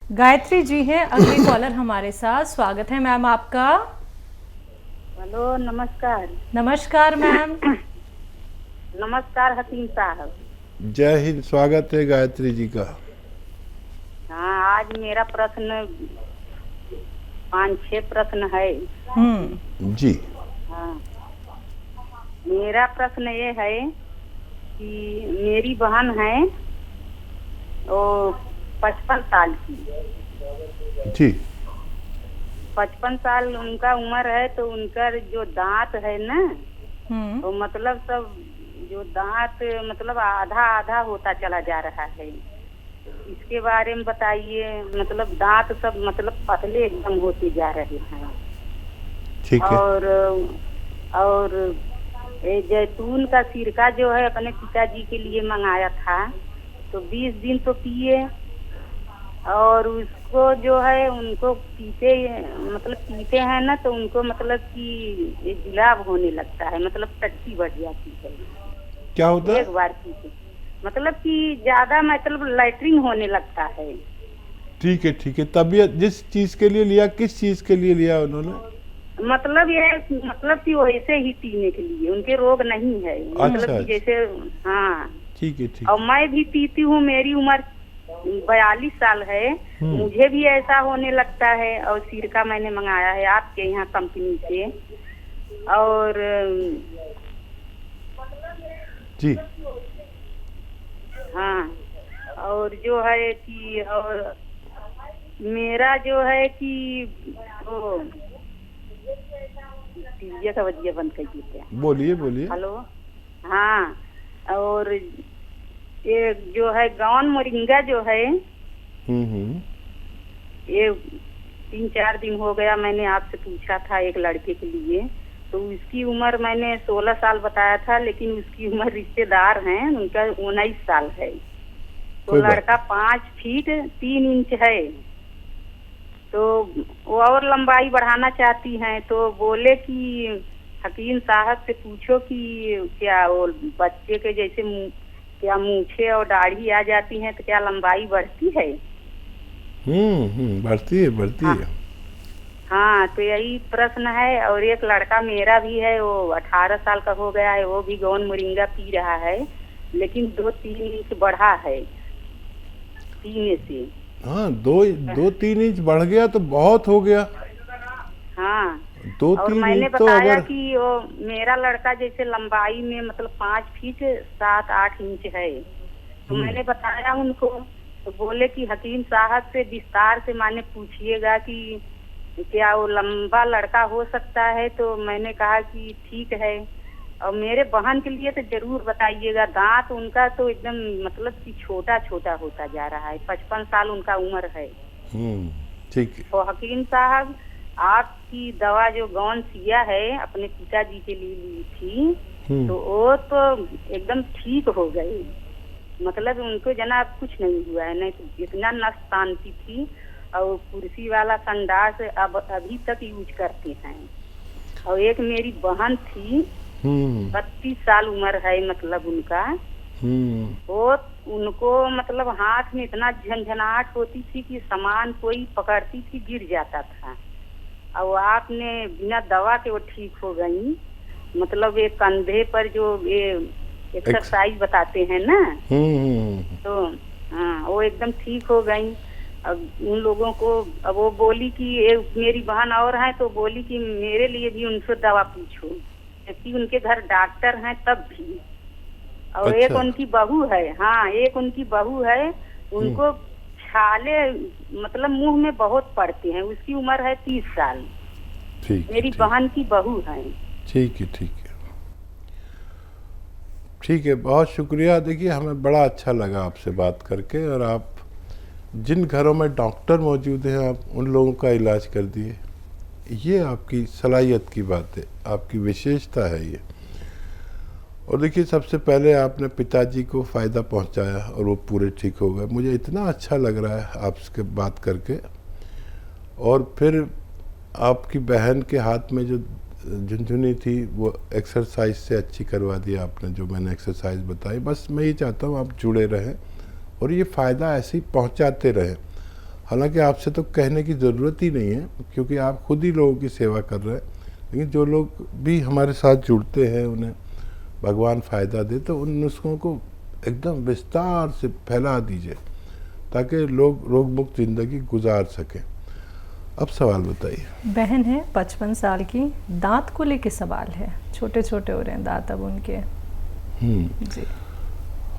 गायत्री जी हैं अगली कॉलर हमारे साथ। स्वागत है मैम आपका। हेलो, नमस्कार। नमस्कार मैम। नमस्कार हकीम साहब। जय हिंद। स्वागत है गायत्री जी का। हाँ, आज मेरा प्रश्न 5-6 प्रश्न है। जी। हाँ, मेरा प्रश्न ये है कि मेरी बहन है वो 55 साल की। जी। 55 साल उनका उम्र है, तो उनका जो दांत है ना, तो मतलब सब जो दांत मतलब आधा आधा होता चला जा रहा है। इसके बारे में बताइए। मतलब दांत सब मतलब पतले एकदम होते जा रहे हैं। ठीक है। और ये जैतून का सिरका जो है अपने पिताजी के लिए मंगाया था, तो 20 दिन तो पिए, और उसको जो है उनको पीते मतलब पीते हैं ना, तो उनको मतलब कि जुलाब होने लगता है, मतलब टट्टी बढ़ जाती है। क्या होता है? एक बार पीते मतलब कि ज्यादा मतलब लैट्रिन होने लगता है। ठीक है, ठीक है। तबीयत जिस चीज के लिए लिया, किस चीज के लिए लिया उन्होंने? मतलब ये मतलब कि वैसे ही पीने के लिए, उनके रोग नहीं है। मतलब कि जैसे हाँ। ठीक है, ठीक। और मैं भी पीती हूँ, मेरी उम्र 42 साल है, मुझे भी ऐसा होने लगता है। और सिरका मैंने मंगाया है आपके यहाँ कंपनी से। और जी। हाँ, और जो है कि और मेरा जो है कि वो टीविया का वजिया बंद कर देते हैं। बोलिए, बोलिए। हेलो। हाँ, और ये जो है गौन मोरिंगा जो है, ये 3-4 दिन हो गया मैंने आपसे पूछा था एक लड़के के लिए, तो उसकी उम्र मैंने 16 साल बताया था, लेकिन उसकी उम्र रिश्तेदार हैं उनका 19 साल है। तो लड़का 5 फीट 3 इंच है, तो वो और लंबाई बढ़ाना चाहती हैं। तो बोले कि हकीम साहब से पूछो कि क्या वो बच्चे के जैसे क्या मूछे और दाढ़ी आ जाती हैं तो क्या लंबाई बढ़ती है? बढ़ती है, बढ़ती हाँ, है। हाँ, तो यही प्रश्न है। और एक लड़का मेरा भी है, वो 18 साल का हो गया है, वो भी गौन मोरिंगा पी रहा है, लेकिन 2-3 इंच बढ़ा है पीने से। हाँ, 2-3 इंच बढ़ गया तो बहुत हो गया। हाँ, और 2-3 मैंने इंच तो बताया अगर कि वो मेरा लड़का जैसे लंबाई में मतलब 5 फीट 7-8 इंच है, तो मैंने बताया उनको, तो बोले कि हकीम साहब से विस्तार से माने पूछिएगा कि क्या वो लंबा लड़का हो सकता है। तो मैंने कहा कि ठीक है, और मेरे बहन के लिए तो जरूर बताइएगा। दांत उनका तो एकदम मतलब कि छोटा छोटा होता जा रहा है, 55 साल उनका उम्र है। ठीक है। तो हकीम साहब, आपकी दवा जो गौन सिया है अपने पिताजी के लिए ली थी, तो वो तो एकदम ठीक हो गई। मतलब उनको जनाब कुछ नहीं हुआ है, नहीं तो इतना नस शांति थी। और कुर्सी वाला संडास अब अभी तक यूज करते हैं। और एक मेरी बहन थी, 32 साल उम्र है मतलब उनका, वो उनको मतलब हाथ में इतना झंझनाहट होती थी कि सामान कोई पकड़ती थी गिर जाता था। और आपने बिना दवा के वो ठीक हो गई। मतलब ये कंधे पर जो ये एक्सरसाइज बताते हैं ना, तो हाँ, वो एकदम ठीक हो गई। अब उन लोगों को, अब वो बोली कि एक मेरी बहन और है, तो बोली कि मेरे लिए भी उनसे दवा पूछो, क्योंकि उनके घर डॉक्टर हैं तब भी। और अच्छा। एक उनकी बहू है, हाँ, एक उनकी बहू है, उनको छाले मतलब मुंह में बहुत पड़ते हैं, उसकी उम्र है 30 साल। ठीक, मेरी बहन की बहू है। ठीक है, ठीक है, ठीक है। बहुत शुक्रिया। देखिए, हमें बड़ा अच्छा लगा आपसे बात करके, और आप जिन घरों में डॉक्टर मौजूद हैं आप उन लोगों का इलाज कर दिए। ये आपकी सलाहियत की बात है, आपकी विशेषता है ये। और देखिए, सबसे पहले आपने पिताजी को फ़ायदा पहुंचाया और वो पूरे ठीक हो गए। मुझे इतना अच्छा लग रहा है आपसे बात करके। और फिर आपकी बहन के हाथ में जो झुनझुनी थी वो एक्सरसाइज से अच्छी करवा दी आपने, जो मैंने एक्सरसाइज बताई। बस मैं ये चाहता हूँ आप जुड़े रहें और ये फ़ायदा ऐसे ही पहुँचाते रहें। हालांकि आपसे तो कहने की ज़रूरत ही नहीं है, क्योंकि आप खुद ही लोगों की सेवा कर रहे हैं। लेकिन जो लोग भी हमारे साथ जुड़ते हैं, उन्हें भगवान फ़ायदा दे, तो उन नुस्खों को एकदम विस्तार से फैला दीजिए ताकि लोग रोग मुक्त ज़िंदगी गुजार सकें। अब सवाल बताइए। बहन है 55 साल की, दांत को लेके सवाल है, छोटे छोटे हो रहे हैं दांत अब उनके। जी।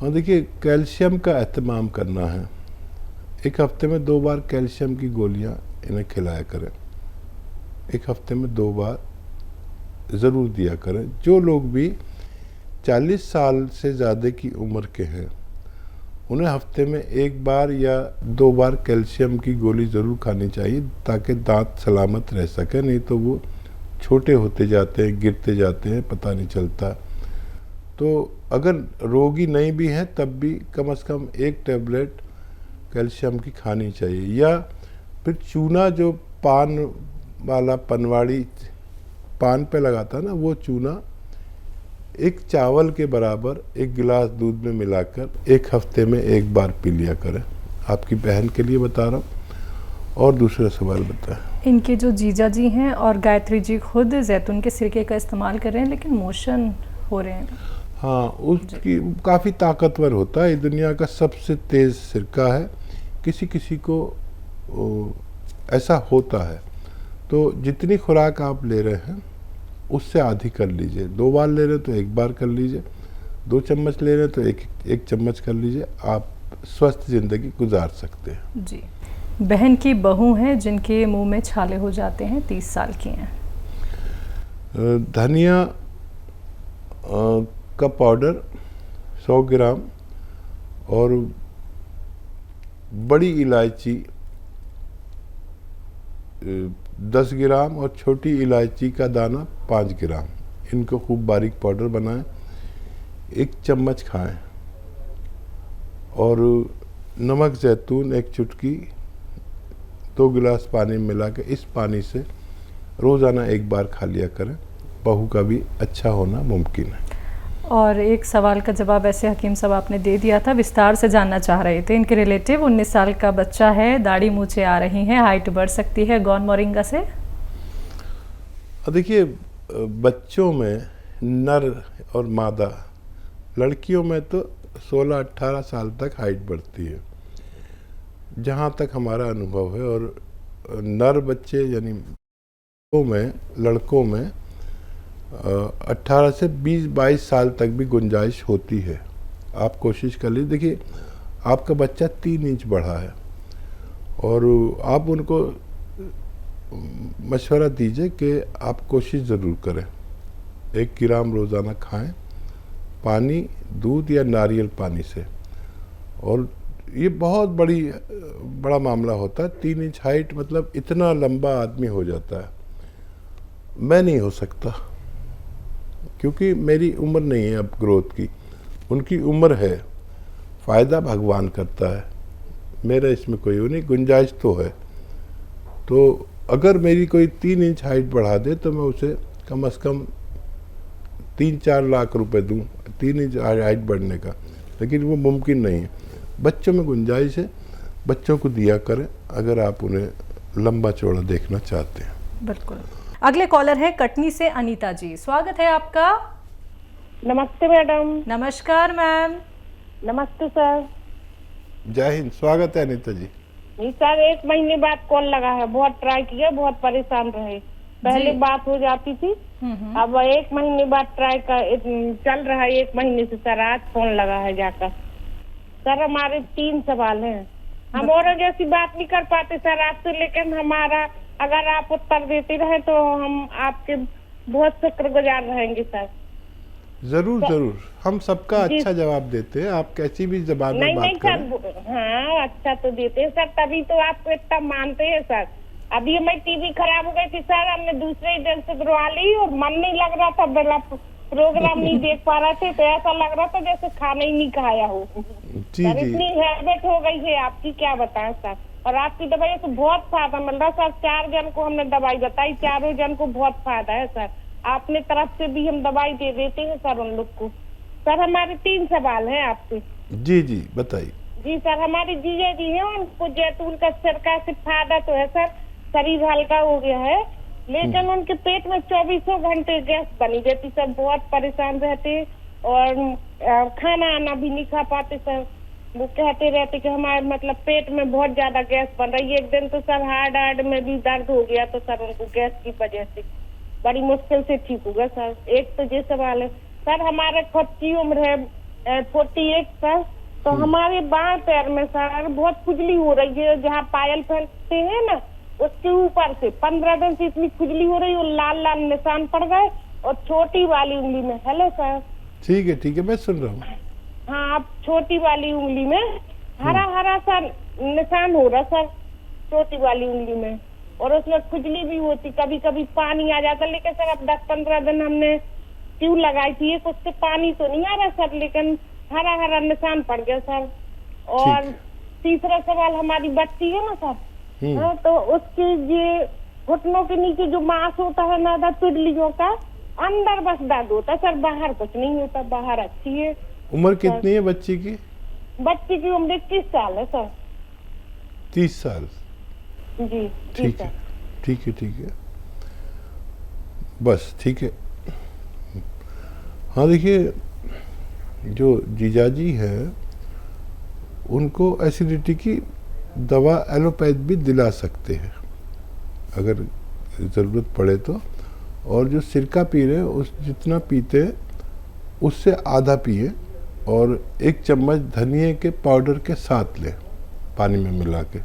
हाँ देखिए, कैल्शियम का एहतमाम करना है। एक हफ्ते में 2 बार कैल्शियम की गोलियां इन्हें खिलाया करें। एक हफ्ते में 2 बार ज़रूर दिया करें। जो लोग भी 40 साल से ज़्यादा की उम्र के हैं, उन्हें हफ्ते में 1 बार या 2 बार कैल्शियम की गोली ज़रूर खानी चाहिए ताकि दांत सलामत रह सके। नहीं तो वो छोटे होते जाते हैं, गिरते जाते हैं, पता नहीं चलता। तो अगर रोगी नहीं भी हैं तब भी कम से कम 1 टैबलेट कैल्शियम की खानी चाहिए। या फिर चूना, जो पान वाला पनवाड़ी पान पे लगाता है ना, वो चूना 1 चावल के बराबर 1 गिलास दूध में मिलाकर 1 हफ्ते में 1 बार पी लिया करें। आपकी बहन के लिए बता रहा हूँ। और दूसरा सवाल बताएं। इनके जो जीजा जी हैं और गायत्री जी खुद जैतून के सिरके का इस्तेमाल कर रहे हैं, लेकिन मोशन हो रहे हैं। हाँ, उसकी काफ़ी ताकतवर होता है। ये दुनिया का सबसे तेज़ सिरका है। किसी किसी को ऐसा होता है। तो जितनी खुराक आप ले रहे हैं उससे आधी कर लीजिए। 2 बार ले रहे हैं तो 1 बार कर लीजिए। 2 चम्मच ले रहे हैं तो एक चम्मच कर लीजिए। आप स्वस्थ ज़िंदगी गुजार सकते हैं। जी। बहन की बहू हैं जिनके मुंह में छाले हो जाते हैं, 30 साल की हैं। धनिया का पाउडर 100 ग्राम और बड़ी इलायची 10 ग्राम और छोटी इलायची का दाना 5 ग्राम, इनको खूब बारीक पाउडर बनाएं। 1 चम्मच खाएं। और नमक जैतून 1 चुटकी 2 गिलास पानी में मिला के इस पानी से रोज़ाना 1 बार खा लिया करें। बहू का भी अच्छा होना मुमकिन है। और एक सवाल का जवाब ऐसे हकीम साहब आपने दे दिया था, विस्तार से जानना चाह रहे थे। इनके रिलेटिव 19 साल का बच्चा है, दाढ़ी मूछें आ रही हैं, हाइट बढ़ सकती है गौन मोरिंगा से। देखिए, बच्चों में नर और मादा, लड़कियों में तो 16-18 साल तक हाइट बढ़ती है, जहाँ तक हमारा अनुभव है। और नर बच्चे यानी लड़कों में 18 से 20-22 साल तक भी गुंजाइश होती है। आप कोशिश कर लीजिए। देखिए, आपका बच्चा 3 इंच बढ़ा है और आप उनको मशवरा दीजिए कि आप कोशिश ज़रूर करें। 1 ग्राम रोज़ाना खाएं, पानी, दूध या नारियल पानी से। और ये बहुत बड़ा मामला होता है। 3 इंच हाइट मतलब इतना लंबा आदमी हो जाता है। मैं नहीं हो सकता, क्योंकि मेरी उम्र नहीं है अब ग्रोथ की, उनकी उम्र है। फ़ायदा भगवान करता है, मेरा इसमें कोई नहीं, गुंजाइश तो है। तो अगर मेरी कोई 3 इंच हाइट बढ़ा दे तो मैं उसे कम से कम 3-4 लाख रुपए दूं 3 इंच हाइट बढ़ने का। लेकिन वो मुमकिन नहीं है। बच्चों में गुंजाइश है, बच्चों को दिया करें अगर आप उन्हें लंबा चौड़ा देखना चाहते हैं। बिल्कुल। अगले कॉलर है कटनी से अनीता जी, स्वागत है आपका। नमस्ते मैडम। नमस्कार मैम। नमस्ते सर। जय हिंद, स्वागत है अनीता जी। जी सर, 1 महीने बाद कॉल लगा है, बहुत ट्राई किया, बहुत परेशान रहे। पहले बात हो जाती थी, अब 1 महीने बाद ट्राई कर चल रहा है। 1 महीने से सर आज फोन लगा है जाकर। सर हमारे 3 सवाल हैं। हम औरों जैसी बात नहीं कर पाते सर आपसे, लेकिन हमारा अगर आप उत्तर देते रहे तो हम आपके बहुत शुक्रगुजार रहेंगे सर। जरूर जरूर, हम सबका अच्छा जवाब देते हैं। आप कैसी भी जबान में बात करें। सर हाँ, अच्छा तो देते हैं सर, तभी तो आपको इतना मानते हैं सर। अभी हमारी टीवी खराब हो गई थी सर, हमने दूसरे इधर से करवा ली और मन नहीं लग रहा था, बेला प्रोग्राम नहीं देख पा रहे थे, तो ऐसा लग रहा था जैसे खाना ही नहीं खाया हो। सर इतनी हैबिट हो गई है आपकी, क्या बताएं सर। और आपकी दवाई से बहुत फायदा मिल रहा है सर। 4 जन को हमने दवाई बताई, 4 जन को बहुत फायदा है सर। आपने तरफ से भी हम दवाई दे देते हैं सर उन लोग को। सर हमारे 3 सवाल हैं आपसे। जी जी बताइए। जी सर, हमारी जीजा जी है, उनको जैतून का सिरका से फायदा तो है सर, शरीर हल्का हो गया है, लेकिन उनके पेट में 24 घंटे गैस बनी रहती सर, बहुत परेशान रहते और खाना आना भी नहीं खा पाते सर। वो कहते रहते कि हमारे मतलब पेट में बहुत ज्यादा गैस बन रही है। एक दिन तो सर हार्ट में भी दर्द हो गया, तो सर उनको गैस की वजह से बड़ी मुश्किल से ठीक होगा सर। एक तो ये सवाल है सर, हमारे खुद की उम्र है 48 सर, तो हमारे बाएं पैर में सर बहुत खुजली हो रही है, जहाँ पायल पहनते हैं ना उसके ऊपर से 15 दिन से इतनी खुजली हो रही है, और लाल लाल निशान पड़ गए, और छोटी वाली उंगली में। Hello sir. ठीक है मैं सुन रहा हूँ। हाँ, अब छोटी वाली उंगली में हरा हरा सा निशान हो रहा सर, छोटी वाली उंगली में, और उसमें खुजली भी होती, कभी कभी पानी आ जाता, लेकिन सर अब 10-15 दिन हमने ट्यूब लगाई थी, उससे पानी तो नहीं आ रहा सर, लेकिन हरा हरा निशान पड़ गया सर। और तीसरा सवाल, हमारी बच्ची है ना सर, हाँ, तो उसके ये घुटनों के नीचे जो मांस होता है ना पिडलियों का, अंदर बस दर्द होता सर, बाहर कुछ नहीं होता, बाहर अच्छी है। उम्र कितनी है बच्ची की? बच्ची की उम्र 21 साल है सर। 30 साल? जी ठीक है बस ठीक है। हाँ देखिए, जो जीजाजी है उनको एसिडिटी की दवा एलोपैथ भी दिला सकते हैं अगर ज़रूरत पड़े तो। और जो सिरका पी रहे हैं उस जितना पीते हैं उससे आधा पिए, और 1 चम्मच धनिए के पाउडर के साथ लें पानी में मिला के,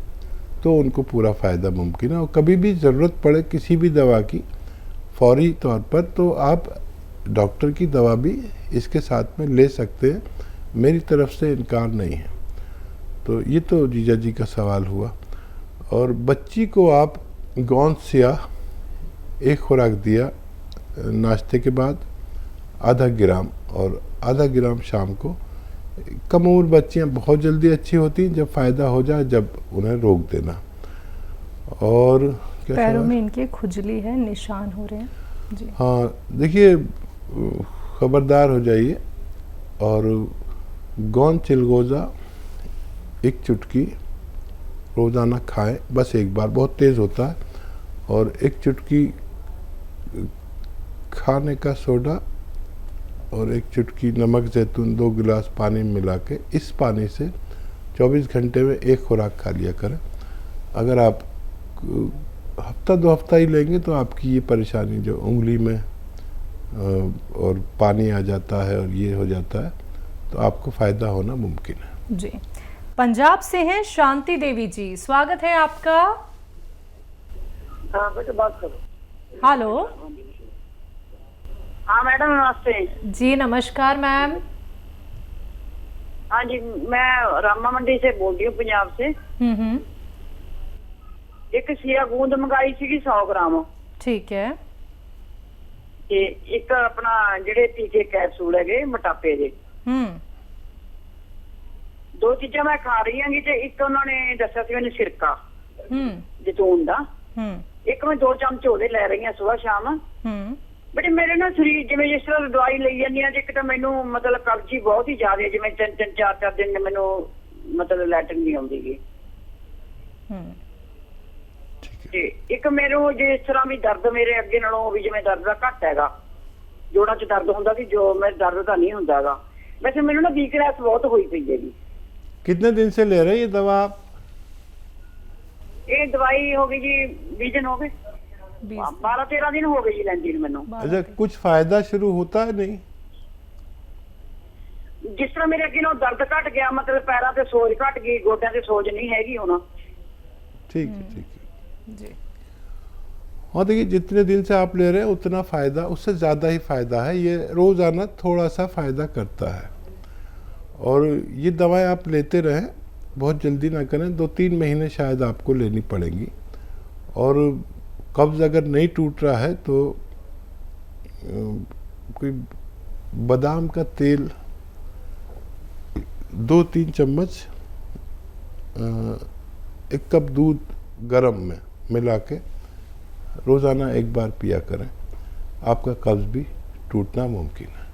तो उनको पूरा फ़ायदा मुमकिन है। और कभी भी ज़रूरत पड़े किसी भी दवा की फौरी तौर पर, तो आप डॉक्टर की दवा भी इसके साथ में ले सकते हैं, मेरी तरफ से इनकार नहीं है। तो ये तो जीजा जी का सवाल हुआ। और बच्ची को आप गोंद स्याह 1 खुराक दिया नाश्ते के बाद, आधा ग्राम, और आधा ग्राम शाम को। कम उम्र बच्चियाँ बहुत जल्दी अच्छी होती हैं, जब फ़ायदा हो जाए जब उन्हें रोक देना। और क्या पैरों में इनके खुजली है, निशान हो रहे हैं जी। हाँ देखिए, खबरदार हो जाइए, और गोंद चिलगोज़ा 1 चुटकी रोज़ाना खाएं, बस 1 बार, बहुत तेज़ होता है। और 1 चुटकी खाने का सोडा और 1 चुटकी नमक जैतून 2 गिलास पानी में मिला के, इस पानी से 24 घंटे में 1 खुराक खा लिया करें। अगर आप हफ्ता 2 हफ्ता ही लेंगे तो आपकी ये परेशानी जो उंगली में और पानी आ जाता है और ये हो जाता है, तो आपको फ़ायदा होना मुमकिन है जी। पंजाब से हैं शांति देवी जी, स्वागत है आपका। हाँ बेटा, बात करो। हेलो। हाँ मैडम, नमस्ते जी। नमस्कार मैम। हाँ जी, मैं रामा मंडी से बोल रही हूँ, पंजाब से। एक सिया गूंद मंगाई सी 100 ग्राम। ठीक है। ਤੇ ਇੱਕ ਆਪਣਾ ਜਿਹੜੇ ਟੀਕੇ ਕੈਪਸੂਲ ਹੈਗੇ ਮੋਟਾਪੇ ਦੇ, 2 ਚੀਜ਼ਾਂ ਮੈਂ ਖਾ ਰਹੀ ਹਾਂਗੀ, ਤੇ ਇੱਕ ਉਹਨਾਂ ਨੇ ਦੱਸਿਆ ਸੀ ਮੈਨੂੰ ਸਿਰਕਾ ਜੈਤੂਨ ਦਾ, ਇੱਕ ਮੈਂ 2 ਚਮਚ ਉਹਦੇ ਲੈ ਰਹੀ ਹਾਂ ਸਵੇਰ ਸ਼ਾਮ। ਬਟ ਮੇਰੇ ਨਾ ਸਰੀਰ ਜਿਵੇਂ ਜਿਸ ਤਰ੍ਹਾਂ ਦਵਾਈ ਲਈ ਜਾਂਦੀ ਆ, ਇੱਕ ਤਾਂ ਮੈਨੂੰ ਮਤਲਬ ਕਬਜ਼ੀ ਬਹੁਤ ਹੀ ਜ਼ਿਆਦਾ, ਜਿਵੇਂ 3-3 4-4 ਦਿਨ ਮੈਨੂੰ ਮਤਲਬ ਲੈਟਰਿਨ ਨਹੀਂ ਆਉਂਦੀ ਗੀ। ਤੇ ਇੱਕ ਮੈਨੂੰ ਜਿਸ ਤਰ੍ਹਾਂ ਵੀ ਦਰਦ ਮੇਰੇ ਅੱਗੇ ਨਾਲੋਂ ਵੀ ਜਿਵੇਂ ਦਰਦ ਦਾ ਘੱਟ ਹੈਗਾ, ਜੋੜਾਂ 'ਚ ਦਰਦ ਹੁੰਦਾ ਸੀ, ਜੋ ਮੈਂ ਦਰਦ ਤਾਂ ਨਹੀਂ ਹੁੰਦਾ ਹੈਗਾ। वैसे मैंने ना वीकनेस बहुत हुई पई है। कितने दिन से ले रहे हैं ये दवा आप? ये दवाई हो गई जी 20 दिन हो गए, 12-13 दिन हो गए जी लेंदी मैनू। अच्छा, कुछ फायदा शुरू होता है? नहीं, जिस तरह मेरे अगे ना दर्द घट गया, मतलब पैरों से सोज घट गई, गोड्या से सोज नहीं हैगी होना। ठीक है जी। हाँ देखिए, जितने दिन से आप ले रहे हैं उतना फ़ायदा, उससे ज़्यादा ही फ़ायदा है। ये रोज़ाना थोड़ा सा फ़ायदा करता है, और ये दवाएं आप लेते रहें, बहुत जल्दी ना करें, 2-3 महीने शायद आपको लेनी पड़ेंगी। और कब्ज़ अगर नहीं टूट रहा है तो कोई बादाम का तेल 2-3 चम्मच 1 कप दूध गर्म में मिला के रोज़ाना 1 बार पिया करें, आपका कब्ज़ भी टूटना मुमकिन है।